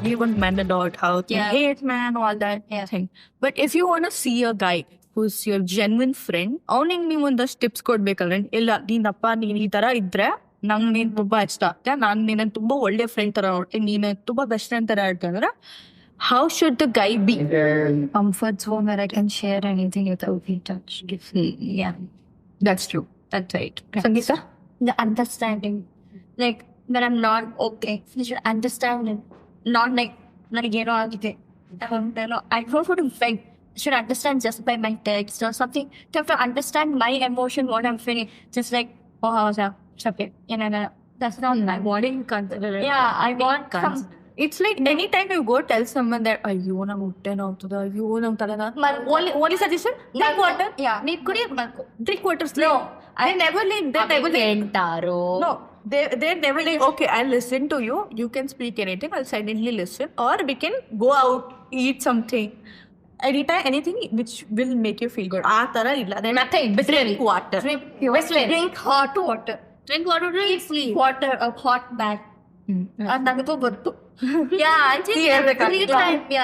given men about how they hate man, all that thing. But if you want to see a guy who's your genuine friend, ಅವನಿಗೆ ನೀವು ಒಂದಷ್ಟು tips ಕೊಡ್ಬೇಕಲ್ರಿ. ಇಲ್ಲ ನೀನಪ್ಪ ನೀನ್ ಈ ತರ ಇದ್ರೆ ನಂಗೆ ನೀನ್ ತುಂಬಾ ಇಷ್ಟ ಆಗ್ತಾ, ನಾನ್ ನಿನ್ನ ತುಂಬಾ ಒಳ್ಳೆ ಫ್ರೆಂಡ್ ತರ ನೋಡ್ತೀನಿ, ನೀನ್ ತುಂಬಾ ಬೆಸ್ಟ್ ಫ್ರೆಂಡ್ ತರ ಹೇಳ್ತಂದ್ರ how should the guy be? Comfort zone where I can share anything without being touched. Yeah. That's true. That's right. Yeah. Sangeeta? The understanding. Like, when I'm not okay, you should understand it. Not like you know, I don't want to beg. You should understand just by my text or something. You have to understand my emotion, what I'm feeling. Just like, oh, how's that? It's okay. You know, that's not my body. Yeah, I want some. It's like anytime you go tell someone that ಅಯ್ಯೋ ನಂಗೆ ಹೊಟ್ಟೆ ನೋವ್ತದ, ಅಯ್ಯೋ ನಂಗೆ ತಲೆನ, only suggestion, drink water. Yeah. ನೀರ್ ಕುಡಿ, drink water. No, they never like, okay, I'll listen to you. You can speak anything. I'll silently listen. Or we can go out, eat something. Anytime, anything which will make you feel good. ಆ ತರ ಇಲ್ಲ. Nothing. Drink water. Drink hot water. Drink water. Drink water, a hot bath. Yeah, I think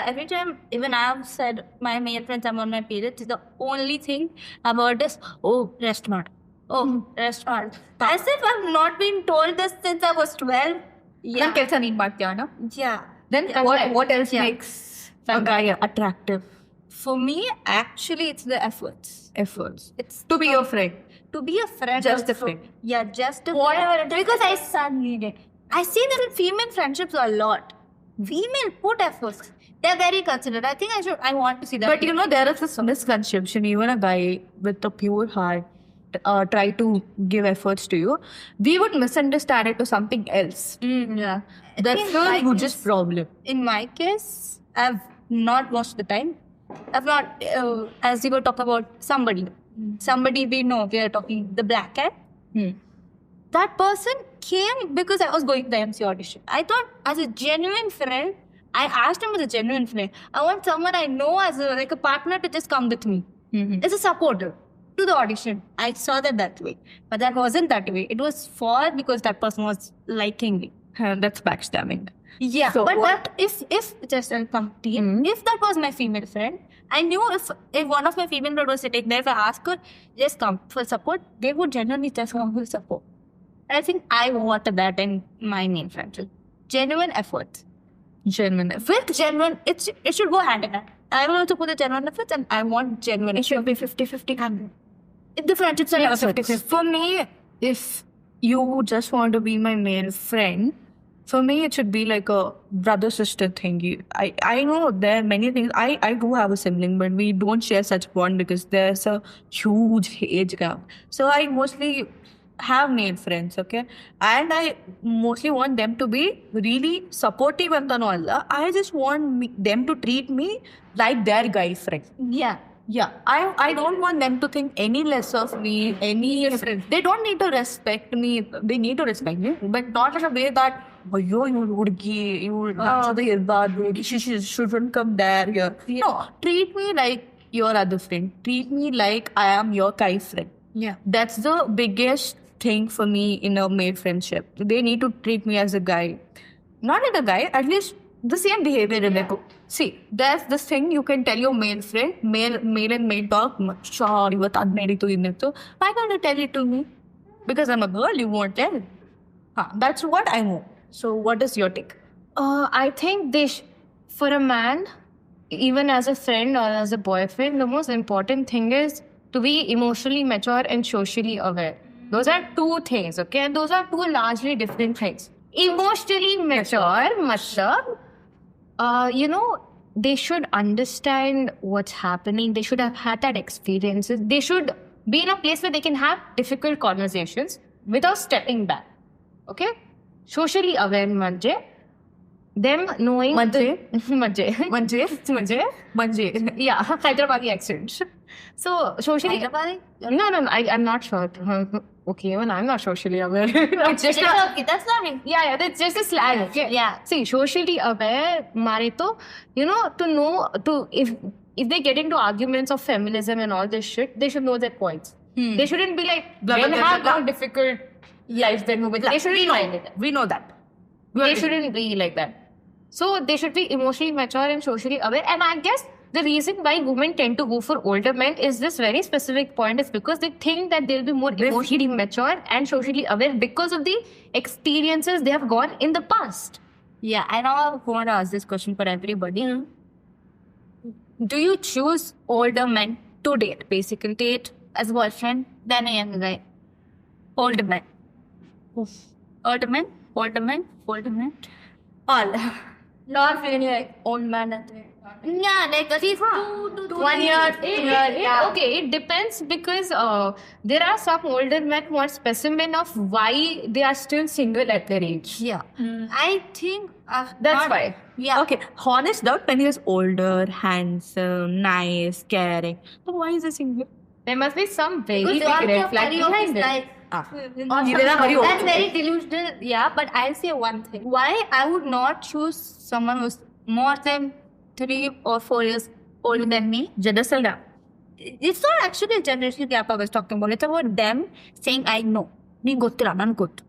every time, even I've said my male friends I'm on my periods, the only thing about this, rest mat. Rest mat. As if I've not been told this since I was 12. Yeah. ಕೆಲಸ ನೀನ್ ಮಾಡ್ತೀಯ ಅಣ್ಣ? Yeah. Then what else makes a guy attractive? For me, actually, it's the efforts. It's To be your friend. to be a friend. Just a also. friend. Yeah, just a friend. Because I need it. I see that in female friendships a lot. Female put efforts. They're very considerate. I want to see that. But you know, there is this misconception. Even a guy with a pure heart try to give efforts to you, we would misunderstand it to something else. Yeah. That's a huge problem. In my case, I've not watched the time. I've not, as you were talking about somebody. Somebody we know, we are talking the black cat. That person came because I was going to the MC audition. I thought, as a genuine friend, I asked him as a genuine friend, I want someone I know as a partner to just come with me. As a supporter to the audition. I saw that way. But that wasn't that way. It was because that person was liking me. That's backstabbing. Yeah, So but what- that if just a team, if that was my female friend, I knew if one of my female friends was sitting there, if I asked her, just come for support, they would genuinely just come for support. And I think I wanted that in my main friendship. Genuine efforts. Genuine effort. With genuine, it should go hand in hand. I will also put the genuine efforts and I want genuine. It should be 50-50 kind. If the friendships are never 50-50. For me, if you just want to be my male friend, for me it should be like a brother-sister thing. I know there are many things. I do have a sibling, but we don't share such bond because there's a huge age gap. So I mostly have male friends, okay? And I mostly want them to be really supportive and all. I just want them to treat me like their guy friend. Yeah. Yeah, I don't want them to think any less of me, any friend. They don't need to respect me. They need to respect me, but not in a way that, you she shouldn't come there here. No, treat me like your other friend. Treat me like I am your guy friend. Yeah. That's the biggest thing for me in a male friendship. They need to treat me as a guy. Not as a guy, at least the same behavior in it. See, there's this thing you can tell your male friend, male and male talk, why can't you tell it to me? Because I'm a girl, you won't tell. That's what I know. So what is your take? I think for a man, even as a friend or as a boyfriend, the most important thing is to be emotionally mature and socially aware. Those are two things, okay? And those are two largely different things. Emotionally mature, matlab, they should understand what's happening. They should have had that experiences. They should be in a place where they can have difficult conversations without stepping back. Okay? Socially aware, manje. Them knowing... Manje? Manje. Yeah, Hyderabadi accent. So, socially... Hyderabadi? No, I'm not sure. Okay, even I'm not socially aware. It's just Okay, that's not it. yeah, that's just a slang. Okay? Yeah. See, socially aware, to know, if they get into arguments of feminism and all this shit, they should know their points. They shouldn't be like, men have more difficult lives than women. They shouldn't be like that. We know that. They shouldn't be like that. So they should be emotionally mature and socially aware. And I guess the reason why women tend to go for older men is this very specific point is because they think that they'll be more emotionally mature and socially aware because of the experiences they have gone in the past. Yeah, I now want to ask this question for everybody. Do you choose older men to date? Basically, date as a boyfriend, then a younger guy. Older men. Older men, older men, older men. All. Not really like old man at the yeah, like at least 2 to 1 year, 2 years. Yeah. Okay, it depends because there are some older men who are specimen of why they are still single at their age. Yeah. I think That's why. Yeah. Okay, honest doubt when he is older, handsome, nice, caring. So why is he single? There must be some very Because big they are red the flag worry of his behind it. life. That's very delusional. Yeah, but I'll say one thing. Why I would not choose someone who's more than 3 or 4 years older than me? Generational gap. It's not actually a generational gap I was talking about. It's about them saying, I know. ನೀನ್ ಗೊತ್ತಿಲ್ಲ ನನ್ಗೆ ಗೊತ್ತು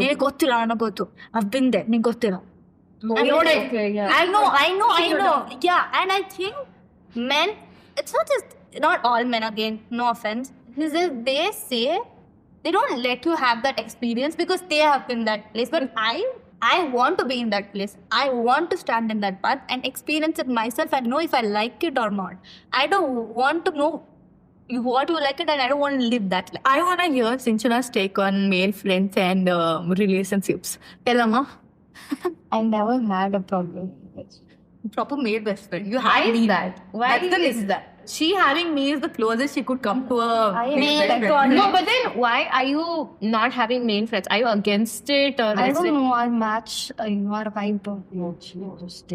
ನೀನ್ ಗೊತ್ತಿಲ್ಲ ನನಗೆ ಗೊತ್ತು I've been there ನೀನ್ ಗೊತ್ತಿಲ್ಲ I know it. Okay, yeah. I know. Yeah, and I think men, it's not all men again, no offense. It's just they say they don't let you have that experience because they have been that place. But I want to be in that place. I want to stand in that path and experience it myself and know if I like it or not. I don't want to know what you like it and I don't want to live that life. I want to hear Sinchana's take on male friends and relationships. Tell Amma. I never had a problem with it. Proper male best friend. You Why have is that? Why That's the is list. that? She having me is the closest she could come to a male best friend. No, but then why are you not having male friends? Are you against it or I is don't it? know, I match your vibe of just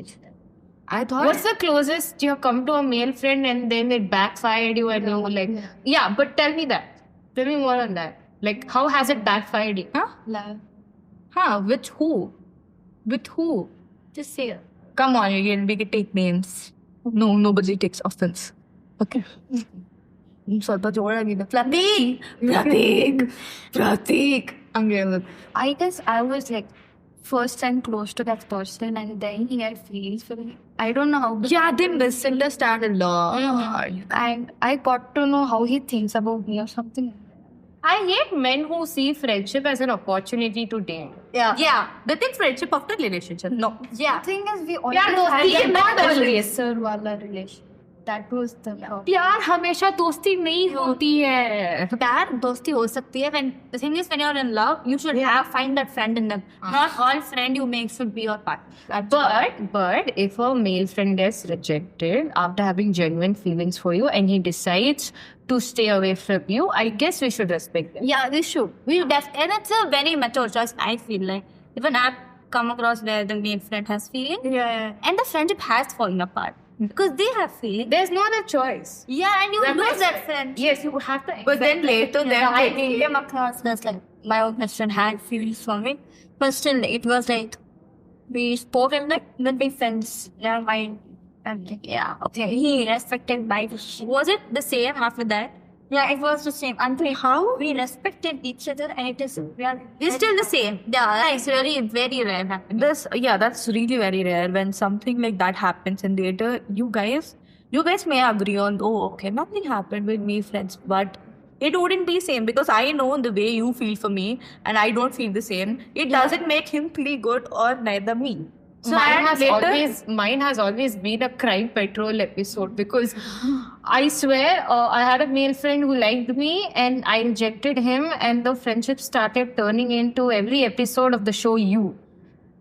I thought What's the closest you have come to a male friend and then it backfired you and you were like, yeah, but tell me that. Tell me more on that. Like, how has it backfired you? huh? love. With who? With who? Just say it. Come on, we can take names. No, nobody takes offense. Okay. ಸ್ವಲ್ಪ ಜೋರಾಗಿದೆ ಪ್ರತೀಕ್ ಹಂಗೆ ಹೇಳೋದು. I guess I was like first time close to that person and then he had feelings for me. I don't know how. Yeah, they misunderstand a lot. And I got to know how he thinks about me or something. I hate men who see friendship as an opportunity to date. Yeah. They think friendship after relationship. No. Yeah. The thing is, we Yeah, always dosti had is not that always. sir wala relation. That was the problem. प्यार हमेशा दोस्ती नहीं होती है. प्यार दोस्ती हो सकती है when the thing is when you're in love you should find that friend in them. Not all friend you make should be your partner. But if a male friend gets rejected after having genuine feelings for you and he decides to stay away from you, I guess we should respect them. Yeah, we should. And it's a very mature choice. I feel like even I've come across where the male friend has feeling, and the friendship has fallen apart because they have feeling. There's no other choice. Yeah, and you That lose makes that friend. Yes, you have to. But then later, I came across this like my own best friend had feelings for me, but still it was like we spoke and like when we friends. Yeah, I'm like okay. He respected my. Was it the same after that? Yeah, it was the same. Until how we respected each other, and it's still the same. Yeah, it's really very rare happening. That's really very rare when something like that happens and later you guys may agree on, oh, okay, nothing happened with me, friends, but it wouldn't be same because I know the way you feel for me and I don't feel the same. It doesn't make him feel good or neither me. So Mine has always been a crime patrol episode because I swear I had a male friend who liked me and I rejected him and the friendship started turning into every episode of the show You.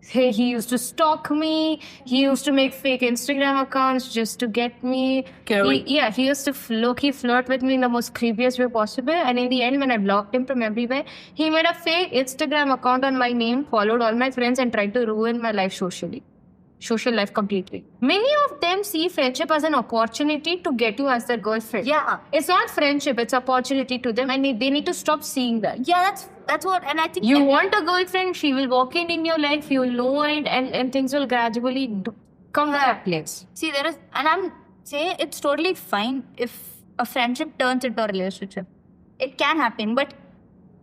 He used to stalk me. He used to make fake Instagram accounts just to get me. He used to low-key flirt with me in the most creepiest way possible. And in the end, when I blocked him from everywhere, he made a fake Instagram account on my name, followed all my friends, and tried to ruin my life social life completely. Many of them see friendship as an opportunity to get you as their girlfriend. Yeah. It's not friendship, it's opportunity to them, and they need to stop seeing that. Yeah, that's what, and I think You want a girlfriend, she will walk in your life, you will know it, and things will gradually come to that place. See, there is, and I'm saying it's totally fine if a friendship turns into a relationship. It can happen, but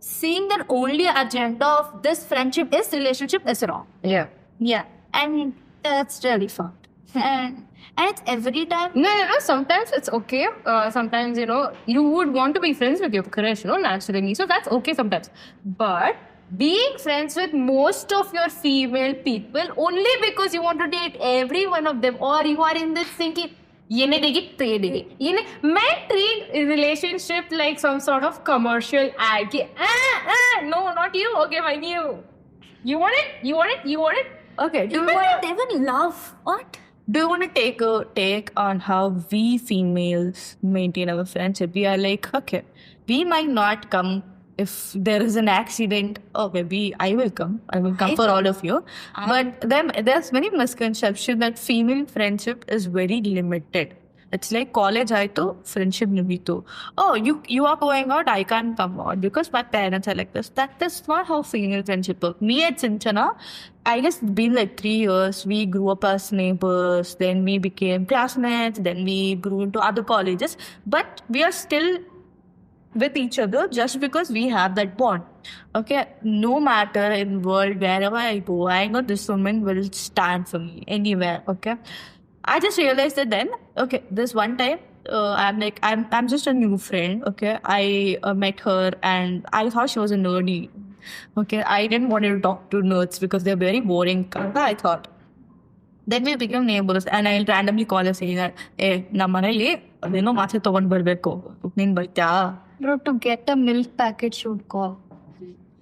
seeing that only agenda of this friendship is relationship is wrong. Yeah. Yeah, and That's really fucked. And it's every time. No, sometimes it's okay. Sometimes, you would want to be friends with your crush, naturally. So that's okay sometimes. But being friends with most of your female people only because you want to date every one of them, or you are in this thinking, men treat a relationship like some sort of commercial ad. No, not you. Okay, fine, you. You want it? You want it? You want it? Okay. Do you People want don't even love. What? to take a take on how we females maintain our friendship? We are like, okay, we might not come if there is an accident. Okay, I will come. I will come for all of you. But then there's many misconception that female friendship is very limited. It's like college to friendship to. Oh, you are going out, I can't come out because my parents are like this. That is not how female friendship works. Me and Chinchana, I guess it's been like 3 years. We grew up as neighbors, then we became classmates, then we grew into other colleges. But we are still with each other just because we have that bond. Okay, no matter in world wherever I go, I know this woman will stand for me anywhere. Okay, I just realized that then. Okay, this one time, I'm just a new friend. Okay, I met her and I thought she was a nerdy. Okay, I didn't want to talk to nerds because they're very boring. I thought. Then we became neighbors and I'll randomly call her saying that, hey, mache togon barbeku. Nin baita. Bro, to get a milk packet, you would call.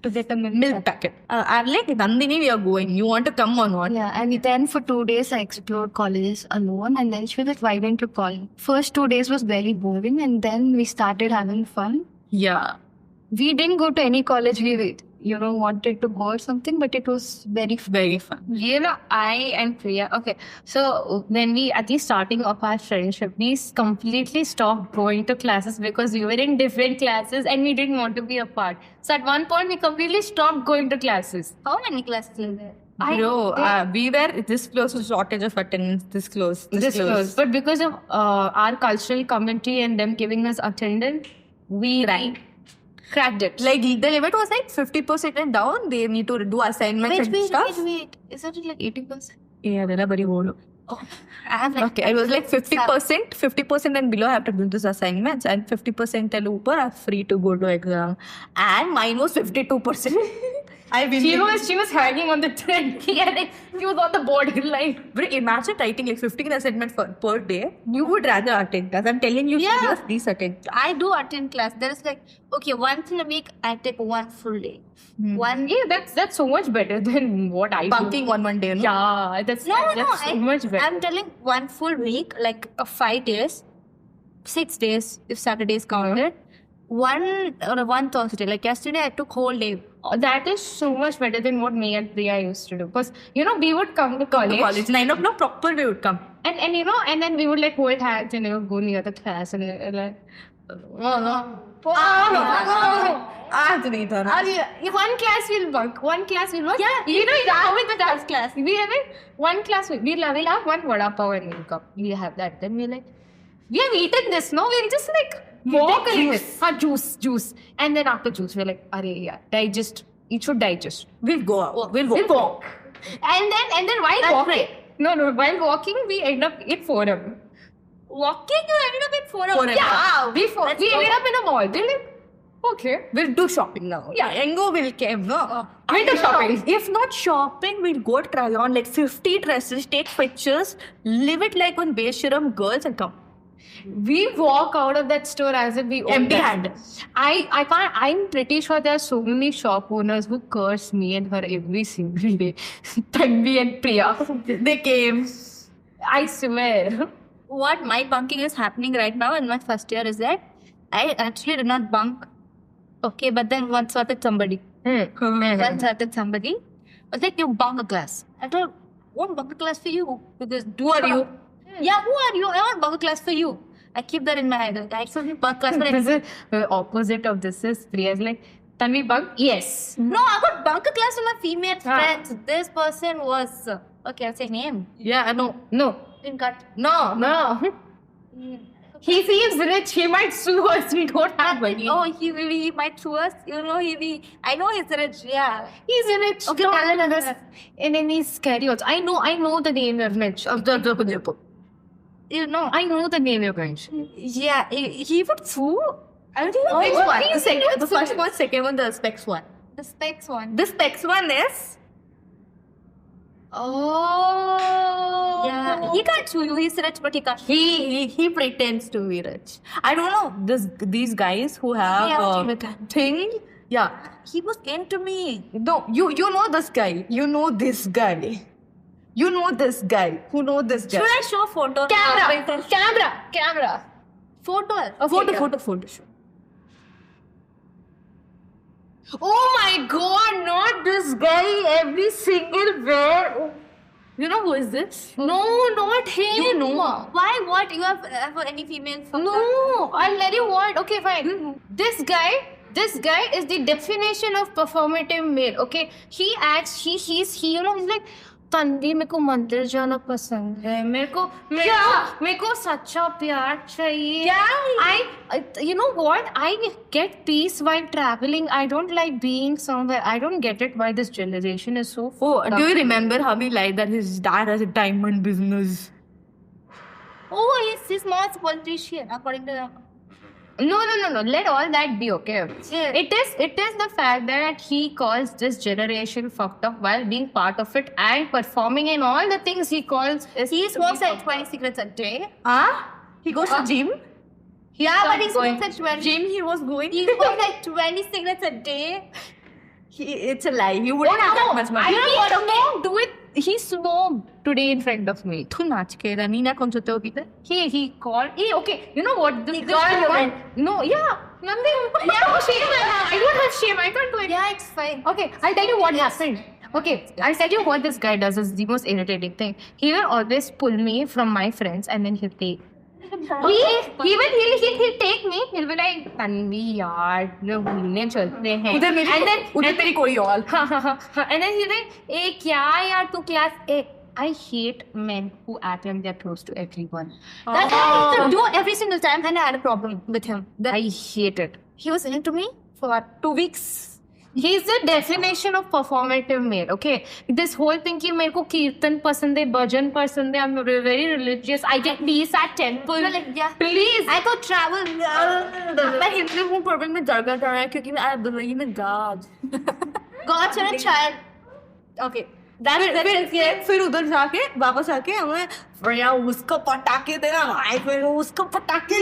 To get a Milk packet. I'm like, Nandini, we are going. You want to come or not? Yeah, and then for 2 days I explored colleges alone, and then she was like, why didn't you call? First 2 days was very boring, and then we started having fun. Yeah. We didn't go to any college we wanted to go or something, but it was very Very fun. I and Priya. Okay, so when we at the starting of our friendship, we completely stopped going to classes because we were in different classes and we didn't want to be apart. So at one point, we completely stopped going to classes. How many classes are there? We were this close to shortage of attendance, this close. But because of our cultural commentary and them giving us attendance, we cracked it. Like the limit was like 50% and down. They need to do assignments and stuff. Wait. Isn't it like 80%? Yeah, they're very old. I have like Okay, it was like 50% and below I have to do these assignments, and 50% and over are free to go to exam. And mine was 52%. She was hanging on the trend. She was on the borderline. But imagine writing like 15 assignments per day. You would rather attend class. I'm telling you, Yeah. please attend. I do attend class. There is like, okay, once in a week I take one full day. That's so much better than what I Bunking do. one day, no? Yeah, that's so much better. I'm telling 1 full week, like 5 days, 6 days if Saturday is counted. One Thursday. Like yesterday, I took whole day. That is so much better than what me and Priya used to do. Because, we would come to college. 9 o'clock proper we would come. And then we would like hold hands and go near the class and like, one class we'll bunk. Yeah, How is the dance class? We have it. One class we'll have one vada pav and we'll come. We have that. Then we're like, we have eaten this, no? We'll just like walk a little. Juice. And then after juice, we're like, digest. It should digest. We'll go out. We'll walk. And then while walking, while walking, we end up in forum. Walking, you ended up in forum. Yeah, we ended up in a mall. They're like, okay. We'll do shopping now. Yeah. Engo will came, no? We'll do shopping. If not shopping, we'll go try on like 50 dresses, take pictures, live it like one Besharam girls and come. We walk out of that store as if we own Empty-handed. I can't. I'm pretty sure there are so many shop owners who curse me and her every single day. Tanvi and Priya. They came. I swear. What my bunking is happening right now in my first year is that I actually did not bunk. Okay, but then once sorted somebody. Once sorted somebody. I was like, you bunk a class. I told, won't bunk a class for you. Because Who are you? Yeah, who are you? I want bunk a class for you. I keep that in my head. I actually bunk class for This anyone. is the opposite of this is Priya's like, Tanvi bunk? Yes. No, I got bunk a class with my female friends. This person was okay, I'll say name. Yeah, I know. No. Didn't cut. No. No. He seems rich. He might sue us. We don't have money. Oh, he might sue us. You know, I know he's rich. Yeah. He's rich. Okay, Don't tell tell us. us. And then he's scary also. I know the name you're rich. You know, I know the name you're going to. yeah, he would sue. I don't think Which one? he's The second, not the first one, second one, the specs one. the specs one. The specs one is Oh. Yeah, he can't sue you. He's rich, but he can't. he pretends to be rich. I don't know these guys who have Yeah, okay, with that. thing. Yeah, He was into me. no, you know this guy. You know this guy. You know this guy. Who know this guy? Should I show photo? Camera. Photo. A photo. Show. Oh my god, not this guy. Every single word. You know who is this? No, not him. You know. Why? What? You have any female? No, I'll tell you what. Okay, fine. This guy is the definition of performative male. Okay, he acts. He's you know, he's like, Tanvi मेरे को मंदिर जाना पसंद है मेरे को सच्चा प्यार चाहिए you know what, I get peace while traveling. I don't like being somewhere. I don't get it why this generation is so Oh, do you remember how he lied that his dad has a diamond business? Oh, his mom's politician, according to. No. Let all that be, okay? Yeah. It is the fact that he calls this generation fucked up while being part of it and performing in all the things he calls. He smokes like 20 cigarettes a day. He goes to gym. Yeah, but he going. smokes like 20. Gym he was going. He smokes like 20 cigarettes a day. It's a lie. He wouldn't have that much money. You know what? Okay, do it. He smoked today in front of me. तू नाच के रानी ना कौन सोते हो किधर? He called. Okay, you know what? He called you. No, yeah, nothing. Yeah, shame I have. I don't have shame. I can't do it. Yeah, it's fine. Okay, I'll tell you what happened. Okay, I'll tell you what this guy does is the most irritating thing. He will always pull me from my friends and then he'll take. He'll take me. He'll be like, "Tanvi yaar, घूमने चलते हैं." उधर मेरी And then उधर तेरी कोई और. and then he'll be like, "ए क्या यार तू class A." I hate men who act like they're close to everyone. That I used to do every single time, and I had a problem with him. I hate it. He was into me for 2 weeks. He's the definition of performative male, okay? This whole thing कि मेरे को कीर्तन पसंद है, भजन पसंद है, I'm very religious. I get peace at temple. Yeah. Please. I could travel. मैं हिंदू हूँ पर मैं दरगाह जा रहा है क्योंकि मैं I believe in God. God's a child. Okay. फिर उधर जाके वापस आके हमें भैया उसको पटाके देना भाई फिर उसको पटाके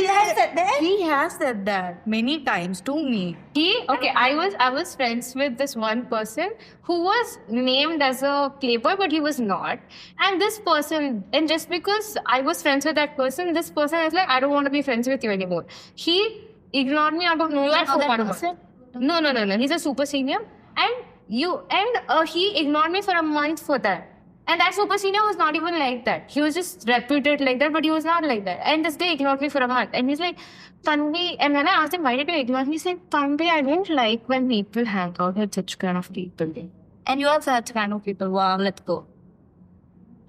He has said that many times to me. I was friends with this one person who was named as a playboy, but he was not. And this person, and just because I was friends with that person, this person is like, I don't want to be friends with you anymore. He ignored me out of nowhere for 1 month. No. He's a super senior, and he ignored me for a month for that. And that super senior was not even like that. He was just reputed like that, but he was not like that. And this guy ignored me for a month. And he's like, Tanvi, and when I asked him, why did you ignore me? He said, Tanvi, I don't like when people hang out with such kind of people. And you also had kind of people. Wow, let's go.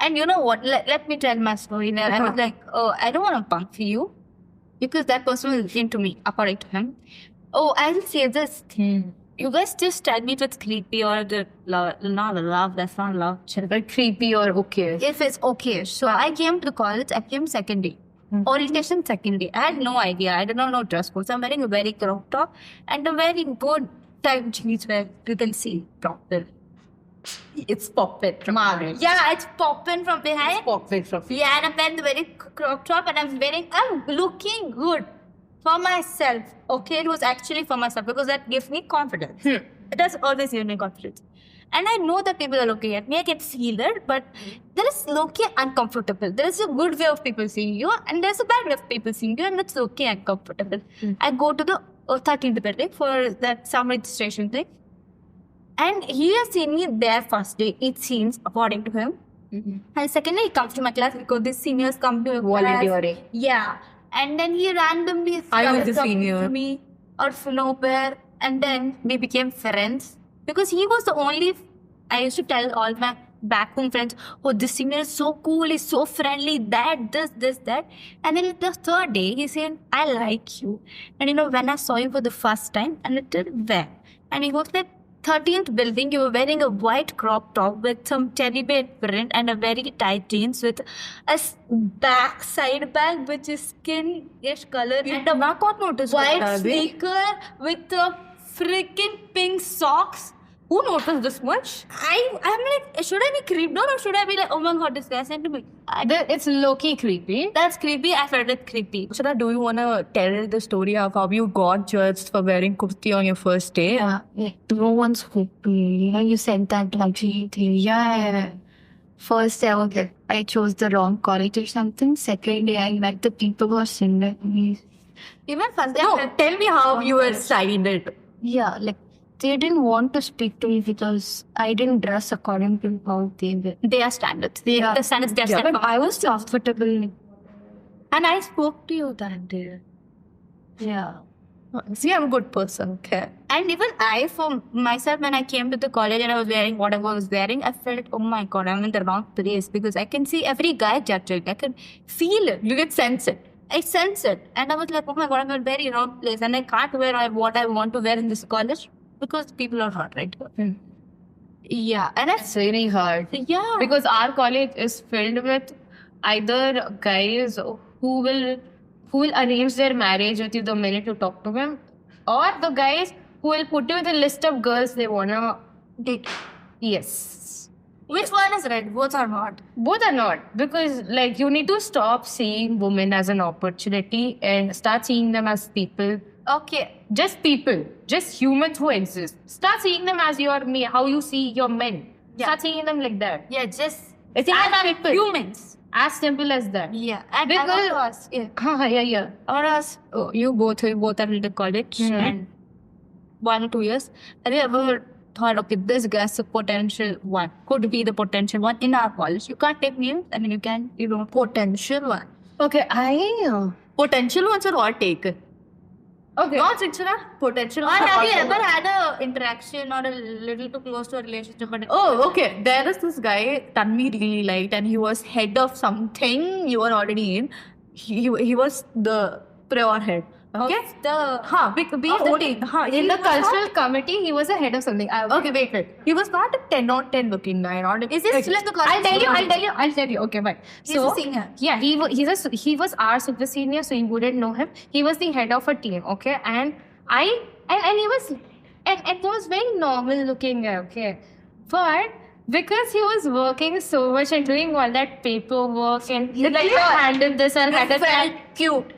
And you know what? Let me tell my story. And I was like, oh, I don't want to punk for you. Because that person was into me, according to him. Oh, I'll say this thing. You guys just tell me if it's creepy or not love. That's not love. But creepy or okay. If it's okay. So I came to college. I came second day. Orientation second day. I had no idea. I did not know dress codes. I'm wearing a very crop top and a very good type jeans where you can see proper. It's poppet from marriage. Yeah, it's popping from behind. Poppet from Yeah, and I'm wearing the very crop top and I'm looking good for myself. Okay, it was actually for myself because that gives me confidence. It does always give me confidence. And I know that people are looking at me. I can feel it, but there is low-key uncomfortable. There is a good way of people seeing you, and there's a bad way of people seeing you, and that's low-key uncomfortable. I go to the 13th building for that some registration thing, and he has seen me there first day. It seems, according to him. And secondly, he comes to my class because these seniors come to my class. Yeah. And then he randomly I was the talking senior. to me or nowhere, and then we became friends because he was the only. I used to tell all my back home friends. Oh, this senior is so cool, he's so friendly, that, this, that. And then the third day, he said, I like you. And when I saw you for the first time, and it did well. And he was like, 13th building, you were wearing a white crop top with some teddy bear print and a very tight jeans with a side bag which is skin-ish color and a white sneaker with a freaking pink socks. Who noticed this much? I'm like, should I be creeped out or should I be like, oh my god, this guy sent to me? It's low-key creepy. That's creepy. I felt it creepy. Shraddha, do you want to tell the story of how you got judged for wearing kurti on your first day? Yeah, like no one spoke to me. You said that luxury thing. Yeah. First, I was like, I chose the wrong college or something. Second day, I met the people who are similar to me. Even first day, No, tell me how you were sided. Yeah, like they didn't want to speak to me because I didn't dress according to how they were. they are standards. Yeah. The standards, they are But standards. I was comfortable. And I spoke to you that day. Yeah. See, I'm a good person, okay? And even I, for myself, when I came to the college and I was wearing whatever I was wearing, I felt, oh my god, I'm in the wrong place because I can see every guy judging. I can feel it. You can sense it. I sense it. And I was like, oh my god, I'm in a very wrong place. And I can't wear what I want to wear in this college because people are hot, right? Yeah. And It's really hard. yeah. Because our college is filled with either guys who will arrange their marriage with you the minute you talk to them, or the guys who will put you with a list of girls they wanna date. Yes. Which one is right? Both are not. Both are not, because like you need to stop seeing women as an opportunity and start seeing them as people. Okay. Just people, just humans who exist. Start seeing them as how you see your men. Yeah. Start seeing them like that. Yeah, just It's as as people. humans. As simple as that. Yeah. And I Because- want to ask, Yeah. I want to ask, you both are in the college and 1 or 2 years. Have you ever thought, okay, this guy's a potential one, could be the potential one in our college? You can't take names. I mean, you can, Potential one. Okay, Potential ones are all taken. okay. Not Siksana, potential Or ones are have all you taken. ever had a interaction or a little too close to a relationship? But Oh, okay. There is this guy Tanvi really liked, and he was head of something you were already in. He was the prior head. Okay. Be voting. In the cultural committee, he was the head of something. Okay, wait. He was not a 10 on 10 looking guy. is this still in the college? I'll tell you. Okay, fine. He's a senior. Yeah, he was our super senior, so you wouldn't know him. He was the head of a team, okay? And he was very normal looking guy, okay? But because he was working so much and doing all that paperwork and he handled this and handled that. Cute.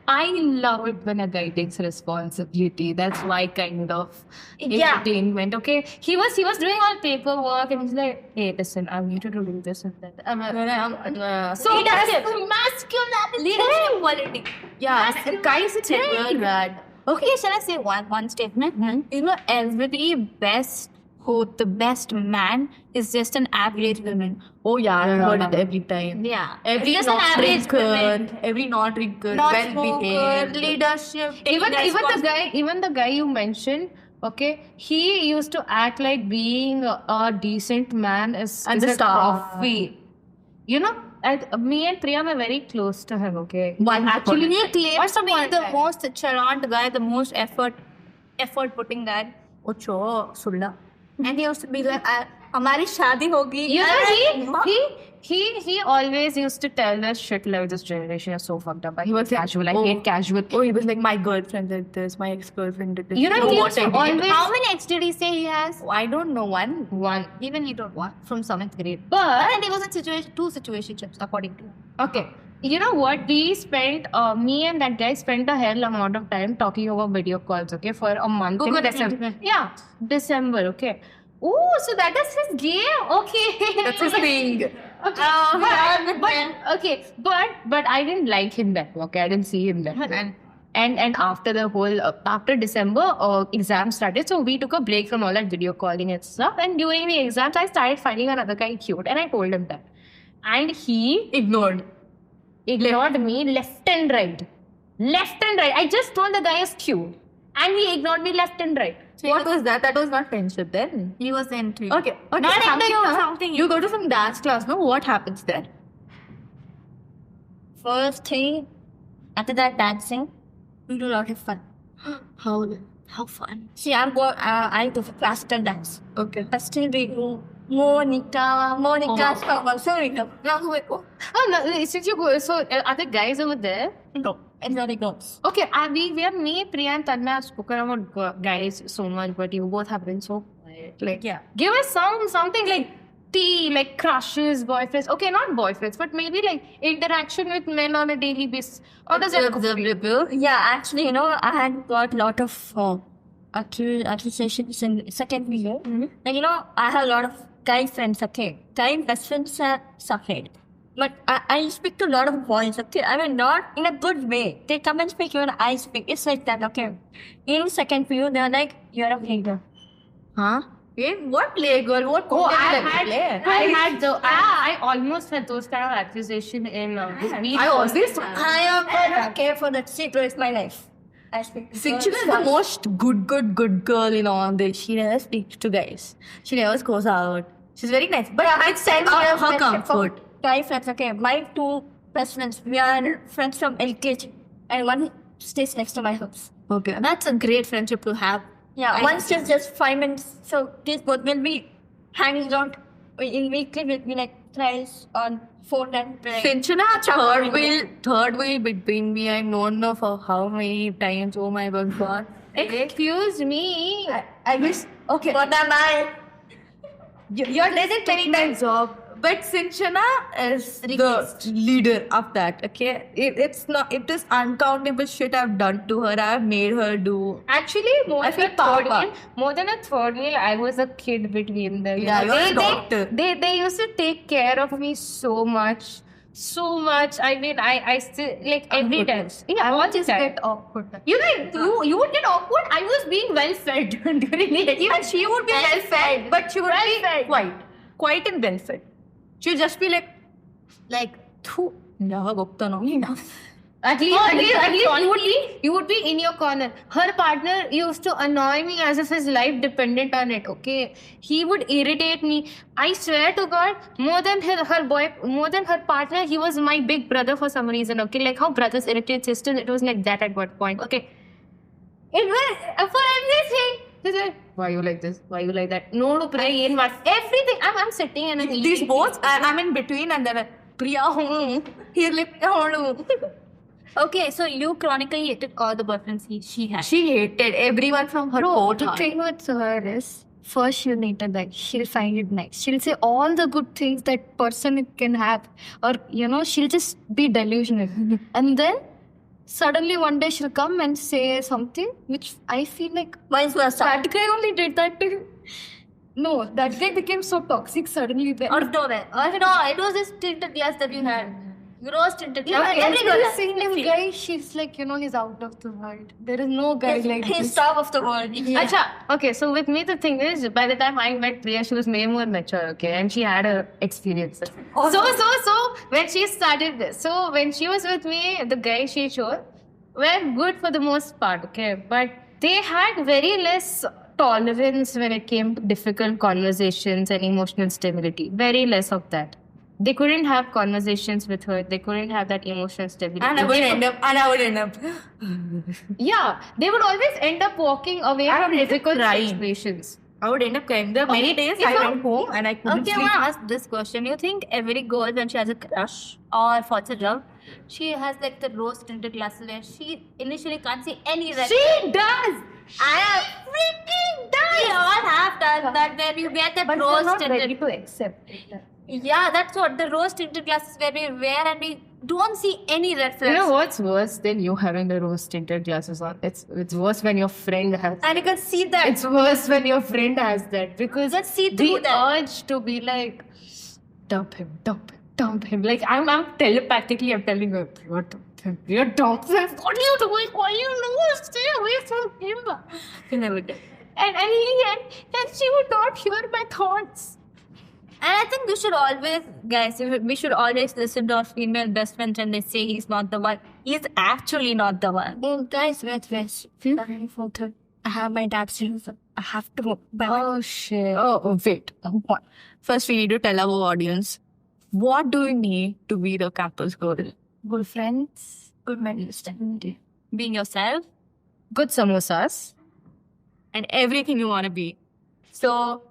I love it when a guy takes responsibility. That's my kind of Yeah. entertainment. Okay, he was doing all paperwork and he's like, "Hey, listen, I need to do this and that." So Leadership. masculinity. Leadership quality. Yeah, guys, it's never bad. Okay, shall I say one statement? Every best quote, the best man is just an average woman. Oh yeah, I've heard it every time. Yeah. Every Just an average woman. every non-drinker, Not well smoker, behaved. leadership. Even taking even the guy you mentioned, okay, he used to act like being a decent man is And the a star. trophy. And me and Priya were very close to him, okay? One Actually, he claims What's to the be point the there? most chalant guy, the most effort putting guy. Ocho, sulla. And he used to be like, हमारी शादी होगी. He always used to tell us shit like this generation is so fucked up. He was casual. I hate casual. Oh, he was like, my girlfriend did this, my ex-girlfriend did this. He what used to I did? always How many ex did he say he has? Oh, I don't know, one. one. Even he don't want from 7th grade. But And he was in two situationships according to. okay, you know what? We spent me and that guy spent a hell amount of time talking over video calls. Okay, for a month. Google in December. December. Yeah, December. Okay. Oh, so that is his game. Okay. That's his thing. But I didn't like him then. Okay, I didn't see him then. And after the whole after December, exams started. So we took a break from all that video calling and stuff. And during the exams, I started finding another guy cute, and I told him that. And he Ignored. ignored me left and right. I just told the guy is cute, and he ignored me left and right. What was that? That was not friendship then. He was into you. Okay. Not into you, something. You go to some dance class, no? What happens there? First thing, after that dancing, we do a lot of fun. How fun. See, I do classical dance. Okay. First we do Monica, sorry, no, Since you go, so are the guys over there? no, it's not girls. Okay, we are me, Priya and Tanmay have spoken about guys so much, but you both have been so quiet. Like, Yeah. give us something like tea, like crushes, boyfriends. Okay, not boyfriends, but maybe like interaction with men on a daily basis. How does that go for you? Yeah, actually, I had got a lot of accusations in second year. Like, I have a lot of guy friends, okay? Guy best friends are separate. But I speak to a lot of boys, okay? I mean, not in a good way. They come and speak when I speak. It's like that, okay? In second period, they're like, you're a player. Huh? In what play, girl? What Oh, content play? I almost had those kind of accusation in me. I always. I am not care for that shit. It's my life. I speak to Sinchana girls is the most good girl in all this. She never speaks to guys. She never goes out. She's very nice. But it's send her friendship comfort. for guy friends, okay? My two best friends, we are friends from LKG, and one stays next to my house. Okay. That's a great friendship to have. Yeah, one stays just 5 minutes. So these both will be hanging out in weekly. Will be like thrice on phone and Sinchana, third wheel between me. I've known her for how many times? Oh my God. Excuse me. I wish. Okay. What am I? You're letting many times off. But Sinchana is the leader of that, okay? It's not, it is uncountable shit I've done to her. I've made her do. Actually, I feel power. more than a third wheel, I was a kid between them. Yeah, know. you're a doctor. They used to take care of me so much. So much. I mean, I still, like, every time. Yeah, all the time. Get awkward. You would get awkward. I was being well fed during the Even she would be well fed, but she would be quiet and well fed. She'll just be like, Thu, never gupta no. At least you would be in your corner. Her partner used to annoy me as if his life depended on it. Okay, he would irritate me. I swear to God, more than her partner, he was my big brother for some reason. Okay, like how brothers irritate sisters, it was like that at one point. Okay, it was for everything. He's like, why you like this? Why you like that? No, to pray in what? Everything. I'm sitting and I'm These both, I'm in between, and they're like, Priya, here, Okay, so you chronically hated all the boyfriends she had. She hated everyone from her No, the cohort. thing with her is, first she'll hate it back. She'll find it nice. She'll say all the good things that person can have. Or, she'll just be delusional. And then, suddenly one day she'll come and say something which I feel like, Vice versa. that guy only did that to him. No, that guy became so toxic suddenly. That Or no, it was this tinted glass that you had. Rose tinted glass. every Every girl single guy, she's like, he's out of the world. There is no guy like He's this. top of the world. Acha, okay, so with me the thing is, by the time I met Priya, she was way more mature, okay, and she had her experiences. So when she started this, so when she was with me, the guy she showed were good for the most part, okay, but they had very less tolerance when it came to difficult conversations and emotional stability. Very less of that. They couldn't have conversations with her. They couldn't have that emotional stability. And I would end up. Yeah, they would always end up walking away I from would end up difficult crying. situations. I would end up crying. There are many days I went home and I couldn't Okay, I sleep. want to ask this question. You think every girl, when she has a crush or falls in love, she has like the rose tinted glasses where she initially can't see any red. She does! I have freaking done. We all have done that where you wear the But rose we're not tinted. ready to accept it. Yeah, that's what the rose tinted glasses where we wear and we don't see any red You flags. know what's worse than you having the rose tinted glasses on? It's worse when your friend has. And you can see that. It's worse when your friend has that because Let's see through the that. urge to be like, dump him. Like I'm telepathically, I'm telling her, dump him. What are you doing? Why you know? Stay away from him. You never did. And in the end, then she would not hear my thoughts. And I think we should always, guys, we should always listen to our female best friends when they say he's not the one. He's actually not the one. Well, guys, wait. I have my dad's shoes. I have to. Oh shit. Oh, wait. First, we need to tell our audience what do we need to be the campus girl? Good friends, good mental stability. Being yourself. Good samosas. And everything you want to be. So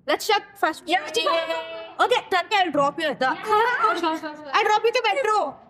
let's check first. Yeah. Okay, I'll drop you at the. I'll drop you to metro.